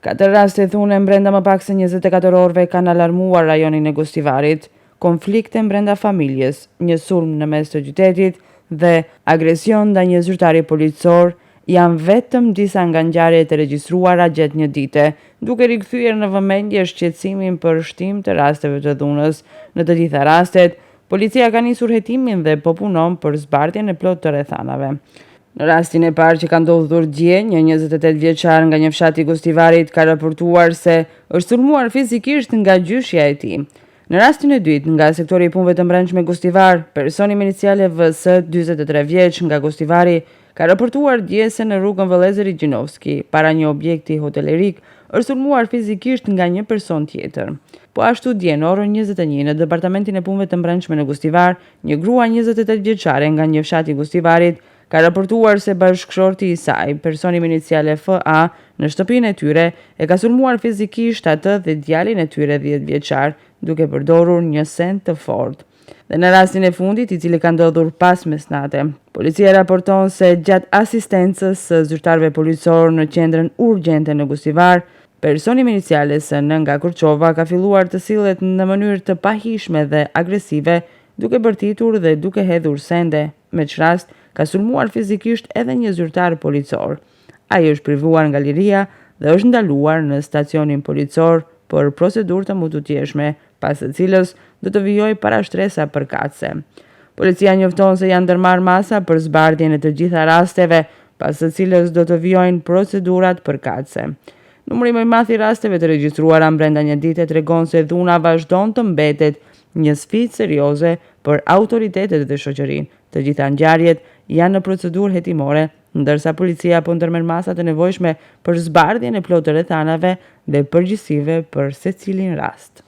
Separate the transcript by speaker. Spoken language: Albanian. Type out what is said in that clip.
Speaker 1: 4 raste thunë brenda më pak se 24 orëve kanë alarmuar rajonin e Gostivarit, konflikte brenda familjes, një sulm në mes të qytetit dhe agresion ndaj një zyrtari policor janë vetëm disa nga ngjarjet e regjistruara gjatë një dite, duke rikthyer në vëmendje shqetësimin për shtim të rasteve të dhunës. Në të gjitha rastet, policia ka nisur hetimin dhe po punon për zbardhjen e plotë të rrethanave. Në rastin e parë që ka ndodhur dje, një 28 vjeçar nga një fshat i Gostivarit ka raportuar se është sulmuar fizikisht nga gjyshja e tij. Në rastin e dytë, nga sektori i punëve të brendshme Gostivar, personi me iniciale VS, 43 vjeç nga Gostivari, ka raportuar dje se në rrugën Vëllezër Gjinovski, para një objekti hotelerik, është sulmuar fizikisht nga një person tjetër. Po ashtu dje në orën 21 në departamentin e punëve të brendshme në Gostivar, një grua 28 vjeçare nga një fshat i Gostivarit ka raportuar se bashkëshorti i saj, personi me iniciale FA, në shtëpinë e tyre e ka sulmuar fizikisht atë dhe djalin e tyre 10 vjeçar, duke përdorur një send të fortë. Dhe në rastin e fundit, i cili ka ndodhur pas mesnate, policia raporton se gjatë asistencës së zyrtarëve policor në qendrën urgjente në Gostivar, personi me iniciale SN nga Kurçova ka filluar të sillet në mënyrë të pahishme dhe agresive, duke bërtitur dhe duke hedhur sende, me që rast ka sulmuar fizikisht edhe një zyrtar policor. Ai është privuar nga liria dhe është ndaluar në stacionin policor për procedurë të mututjeshme, pas së cilës do të vijojë parashtresa përkatëse. Policia njofton se janë ndërmarrë masa për zbardhjen e të gjitha rasteve, pas së cilës do të vijojnë procedurat përkatëse. Numri më i madh i rasteve të regjistruara brenda një dite tregon se dhuna vazhdon të mbetet një sfidë serioze për autoritetet dhe shoqërinë. Të gjitha ngjarjet janë në procedurë hetimore, ndërsa policia po ndërmerr masat e nevojshme për zbardhjen e plotë të rrethanave dhe përgjegjësive për secilin rast.